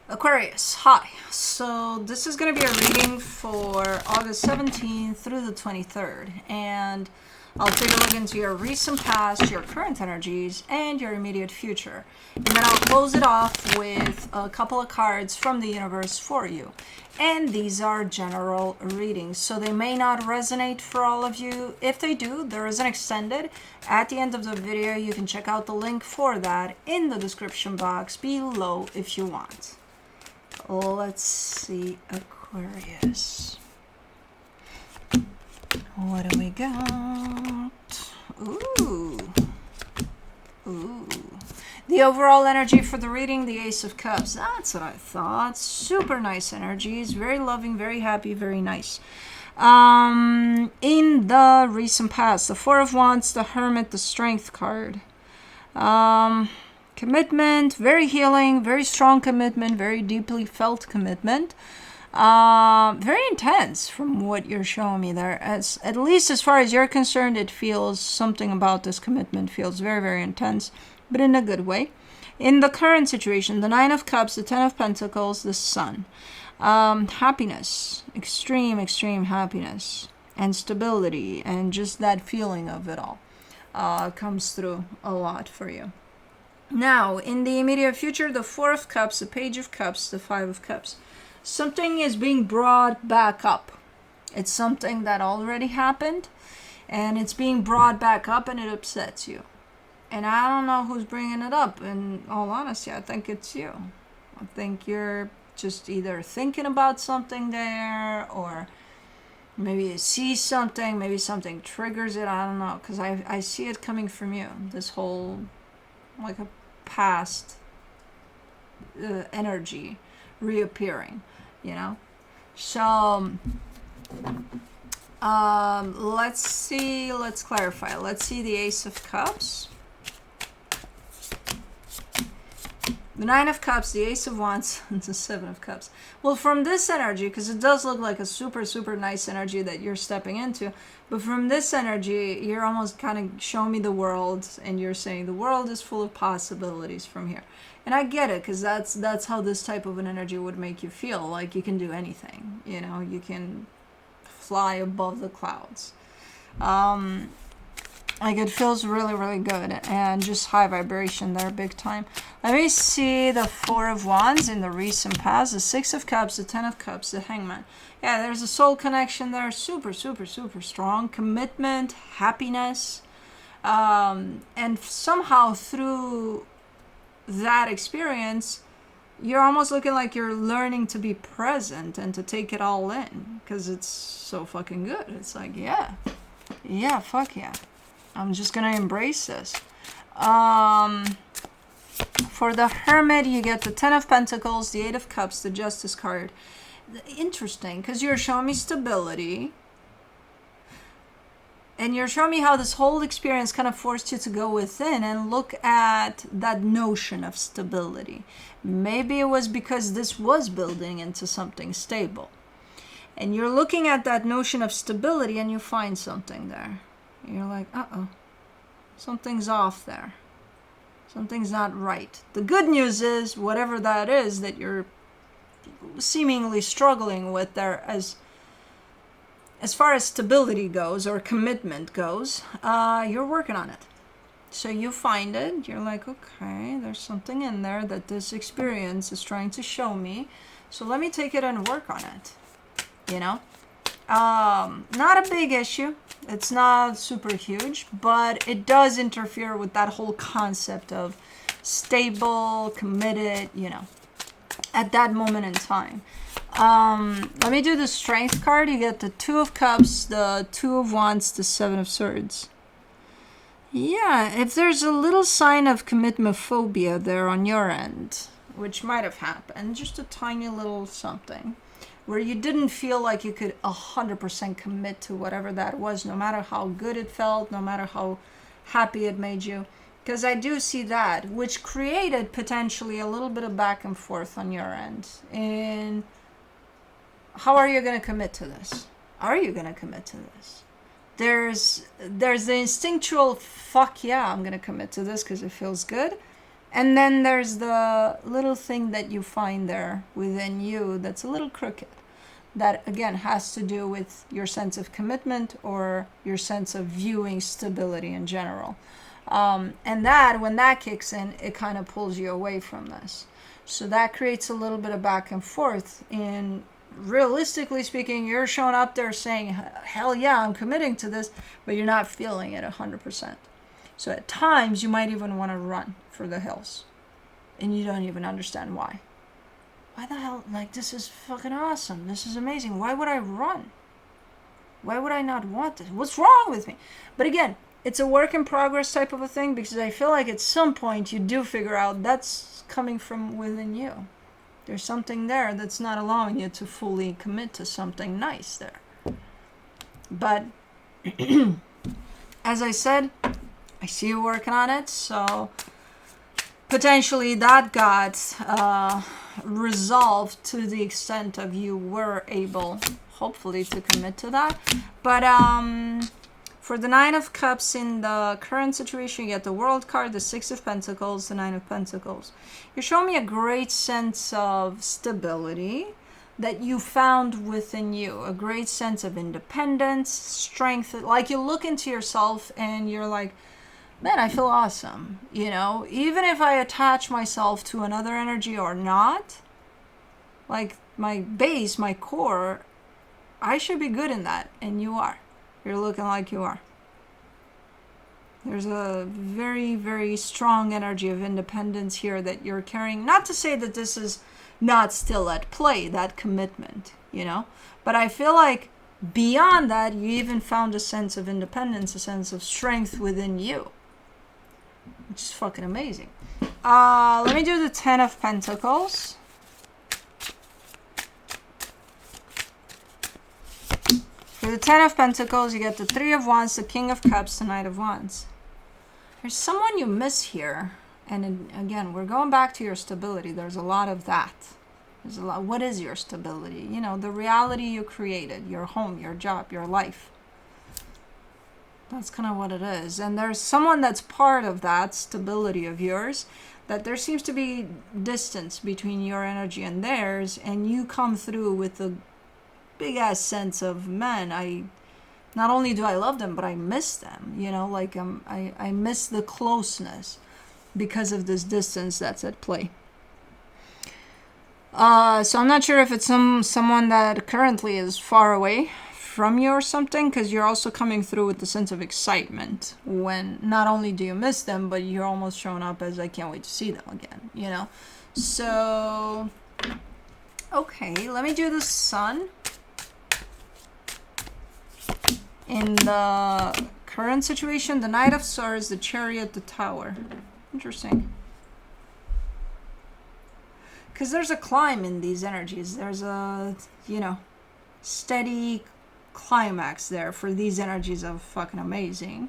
Aquarius, hi. So this is going to be a reading for August 17th through the 23rd. And I'll take a look into your recent past, your current energies, and your immediate future. And then I'll close it off with a couple of cards from the universe for you. And these are general readings, so they may not resonate for all of you. If they do, there is an extended. At the end of the video, you can check out the link for that in the description box below if you want. Let's see, Aquarius. What do we got? Ooh. The overall energy for the reading, the Ace of Cups. That's what I thought. Super nice energies. Very loving, very happy, very nice. In the recent past, the Four of Wands, the Hermit, the Strength card. Commitment, very healing, very strong commitment, very deeply felt commitment. Very intense from what you're showing me there. At least as far as you're concerned, it feels something about this commitment feels very, very intense, but in a good way. In the current situation, the Nine of Cups, the Ten of Pentacles, the Sun. Happiness, extreme, extreme happiness and stability, and just that feeling of it all comes through a lot for you. Now, in the immediate future, the Four of Cups, the Page of Cups, the Five of Cups. Something is being brought back up. It's something that already happened, and it's being brought back up, and it upsets you. And I don't know who's bringing it up. In all honesty, I think it's you. I think you're just either thinking about something there, or maybe you see something, maybe something triggers it. I don't know, because I see it coming from you. This whole, like a past energy reappearing, you know. So let's see, let's clarify. Let's see the Ace of Cups, the Nine of Cups, the Ace of Wands, and the Seven of Cups. Well, from this energy, because it does look like a super, super nice energy that you're stepping into, but from this energy, you're almost kind of showing me the world, and you're saying the world is full of possibilities from here. And I get it, because that's how this type of an energy would make you feel, like you can do anything, you know, you can fly above the clouds. Like it feels really, really good, and just high vibration there, big time. Let me see the Four of Wands in the recent past, the Six of Cups, the Ten of Cups, the Hangman. Yeah, there's a soul connection there, super, super, super strong. Commitment, happiness, and somehow through that experience, you're almost looking like you're learning to be present and to take it all in, because it's so fucking good. It's like, yeah, fuck yeah. I'm just gonna embrace this. For the Hermit, you get the Ten of Pentacles, the Eight of Cups, the Justice card. Interesting, because you're showing me stability. And you're showing me how this whole experience kind of forced you to go within and look at that notion of stability. Maybe it was because this was building into something stable. And you're looking at that notion of stability and you find something there. You're like, uh-oh, something's off there. Something's not right. The good news is, whatever that is that you're seemingly struggling with there, as far as stability goes or commitment goes, you're working on it. So you find it, you're like, okay, there's something in there that this experience is trying to show me. So let me take it and work on it, you know? Not a big issue. It's not super huge, but it does interfere with that whole concept of stable, committed, you know, at that moment in time. Let me do the Strength card. You get the Two of Cups, the Two of Wands, the Seven of Swords. Yeah, if there's a little sign of commitment phobia there on your end, which might have happened, just a tiny little something, where you didn't feel like you could 100% commit to whatever that was, no matter how good it felt, no matter how happy it made you. Because I do see that, which created potentially a little bit of back and forth on your end. And how are you going to commit to this? Are you going to commit to this? There's the instinctual, fuck yeah, I'm going to commit to this because it feels good. And then there's the little thing that you find there within you that's a little crooked. That again has to do with your sense of commitment or your sense of viewing stability in general. And that, when that kicks in, it kind of pulls you away from this. So that creates a little bit of back and forth. And realistically speaking, you're showing up there saying, hell yeah, I'm committing to this, but you're not feeling it 100%. So at times you might even want to run for the hills. And you don't even understand why. Why the hell? Like, this is fucking awesome. This is amazing. Why would I run? Why would I not want this? What's wrong with me? But again, it's a work in progress type of a thing, because I feel like at some point you do figure out that's coming from within you. There's something there that's not allowing you to fully commit to something nice there. But as I said, I see you working on it. So potentially that got resolved to the extent of you were able, hopefully, to commit to that. But for the Nine of Cups in the current situation, you get the World card, the Six of Pentacles, the Nine of Pentacles. You're showing me a great sense of stability that you found within you, a great sense of independence, strength. Like, you look into yourself and you're like, man, I feel awesome. You know, even if I attach myself to another energy or not, like my base, my core, I should be good in that. And you are. You're looking like you are. There's a very, very strong energy of independence here that you're carrying. Not to say that this is not still at play, that commitment, you know. But I feel like beyond that, you even found a sense of independence, a sense of strength within you, which is fucking amazing. Let me do the Ten of Pentacles. For the Ten of Pentacles, you get the Three of Wands, the King of Cups, the Knight of Wands. There's someone you miss here. And again, we're going back to your stability. There's a lot of that. There's a lot. What is your stability? You know, the reality you created, your home, your job, your life. That's kind of what it is. And there's someone that's part of that stability of yours, that there seems to be distance between your energy and theirs, and you come through with a big ass sense of, man, not only do I love them, but I miss them. You know, like I miss the closeness because of this distance that's at play. So I'm not sure if it's someone that currently is far away from you or something, because you're also coming through with the sense of excitement when not only do you miss them, but you're almost showing up as, I can't wait to see them again, you know. So okay, let me do the Sun in the current situation, the Knight of Swords, the Chariot, the Tower. Interesting, because there's a climb in these energies. There's a, you know, steady climax there for these energies of fucking amazing.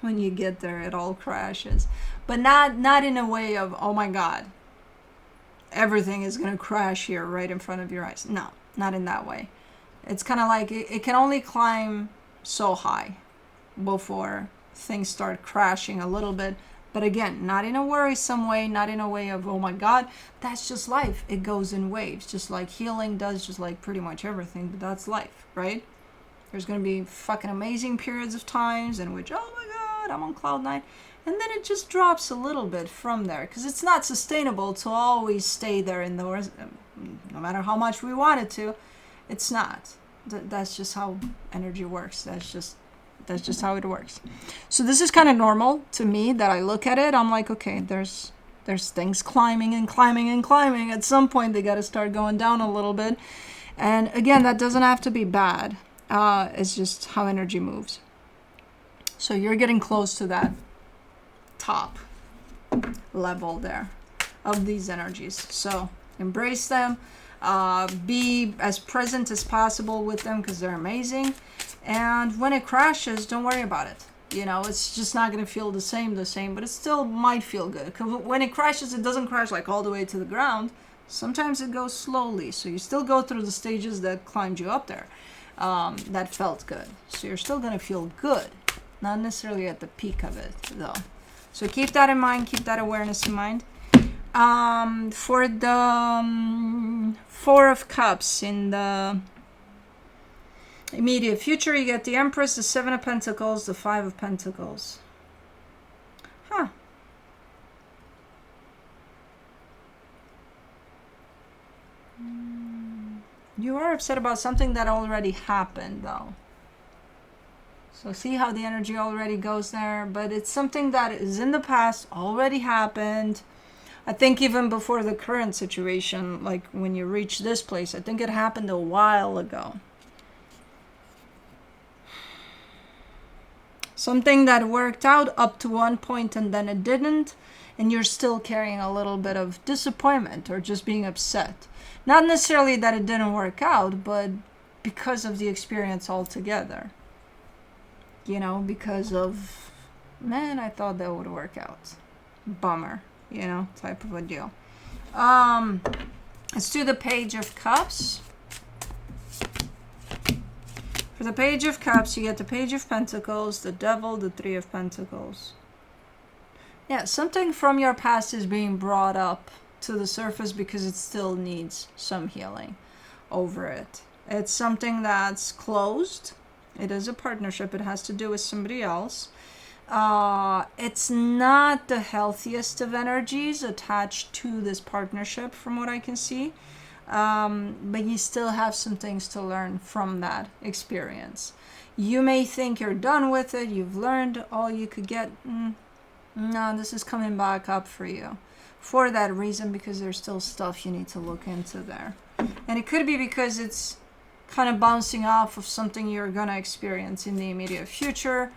When you get there, it all crashes, but not in a way of, oh my god, everything is gonna crash here right in front of your eyes. No, not in that way. It's kind of like it can only climb so high before things start crashing a little bit. But again, not in a worrisome way, not in a way of, oh my god, that's just life. It goes in waves, just like healing does, just like pretty much everything, but that's life, right? There's going to be fucking amazing periods of times in which, oh my god, I'm on cloud nine. And then it just drops a little bit from there, because it's not sustainable to always stay there in the, no matter how much we want it to, it's not. That's just how energy works. That's just how it works. So this is kind of normal to me, that I look at it, I'm like, okay, there's things climbing and climbing and climbing. At some point they got to start going down a little bit. And again, that doesn't have to be bad. It's just how energy moves. So you're getting close to that top level there of these energies. So embrace them. Be as present as possible with them, because they're amazing. And when it crashes, don't worry about it. You know, it's just not going to feel the same, but it still might feel good. Because when it crashes, it doesn't crash like all the way to the ground. Sometimes it goes slowly. So you still go through the stages that climbed you up there. That felt good. So you're still going to feel good. Not necessarily at the peak of it, though. So keep that in mind. Keep that awareness in mind. For the Four of Cups in the immediate future, you get the Empress, the Seven of Pentacles, the Five of Pentacles. Huh. You are upset about something that already happened, though. So see how the energy already goes there, but it's something that is in the past, already happened. I think even before the current situation, like when you reach this place, I think it happened a while ago. Something that worked out up to one point and then it didn't, and you're still carrying a little bit of disappointment or just being upset. Not necessarily that it didn't work out, but because of the experience altogether. You know, because of, man, I thought that would work out. Bummer, you know, type of a deal. Let's do the Page of Cups. For the Page of Cups, you get the Page of Pentacles, the Devil, the Three of Pentacles. Yeah, something from your past is being brought up to the surface because it still needs some healing over it. It's something that's closed. It is a partnership. It has to do with somebody else. It's not the healthiest of energies attached to this partnership from what I can see. But you still have some things to learn from that experience. You may think you're done with it. You've learned all you could get. No, this is coming back up for you. For that reason, because there's still stuff you need to look into there. And it could be because it's kind of bouncing off of something you're going to experience in the immediate future.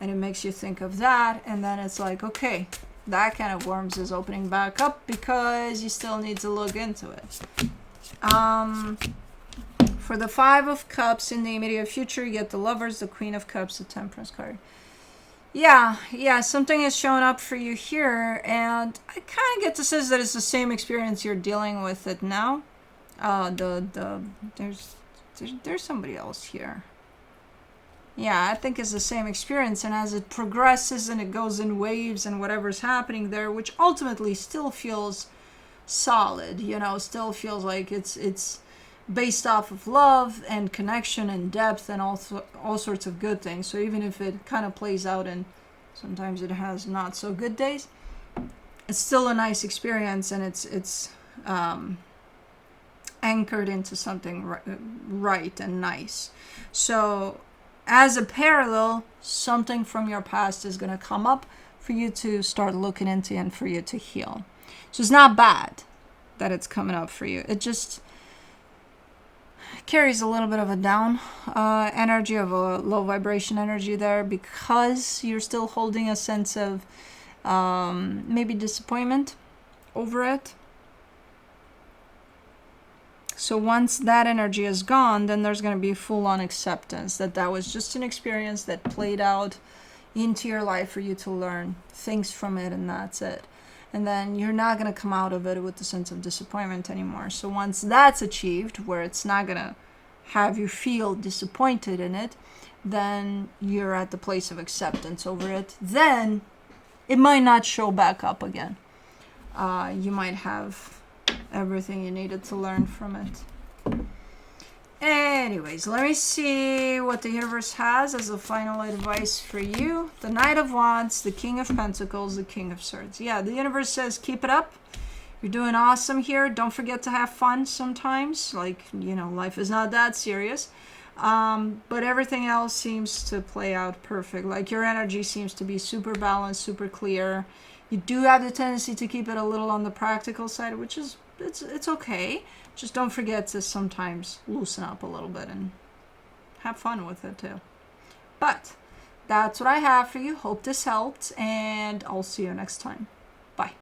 And it makes you think of that. And then it's like, okay, that kind of worms is opening back up because you still need to look into it. For the Five of Cups in the immediate future, you get the Lovers, the Queen of Cups, the Temperance card. Yeah, something is showing up for you here, and I kind of get the sense that it's the same experience you're dealing with it now. There's somebody else here. Yeah, I think it's the same experience, and as it progresses and it goes in waves and whatever's happening there, which ultimately still feels solid, you know, still feels like it's based off of love and connection and depth and all sorts of good things. So even if it kind of plays out and sometimes it has not so good days, it's still a nice experience, and it's anchored into something right and nice. So as a parallel, something from your past is going to come up for you to start looking into and for you to heal. So it's not bad that it's coming up for you. It just carries a little bit of a down energy, of a low vibration energy there, because you're still holding a sense of maybe disappointment over it. So once that energy is gone, then there's going to be full-on acceptance that that was just an experience that played out into your life for you to learn things from it, and that's it. And then you're not going to come out of it with the sense of disappointment anymore. So once that's achieved, where it's not going to have you feel disappointed in it, then you're at the place of acceptance over it. Then it might not show back up again. You might have everything you needed to learn from it. Anyways, let me see what the universe has as a final advice for you. The Knight of Wands, the King of Pentacles, the King of Swords. Yeah, the universe says keep it up. You're doing awesome here. Don't forget to have fun sometimes. Like, you know, life is not that serious. But everything else seems to play out perfect. Like, your energy seems to be super balanced, super clear. You do have the tendency to keep it a little on the practical side, which is, it's okay. Just don't forget to sometimes loosen up a little bit and have fun with it too. But that's what I have for you. Hope this helped, and I'll see you next time.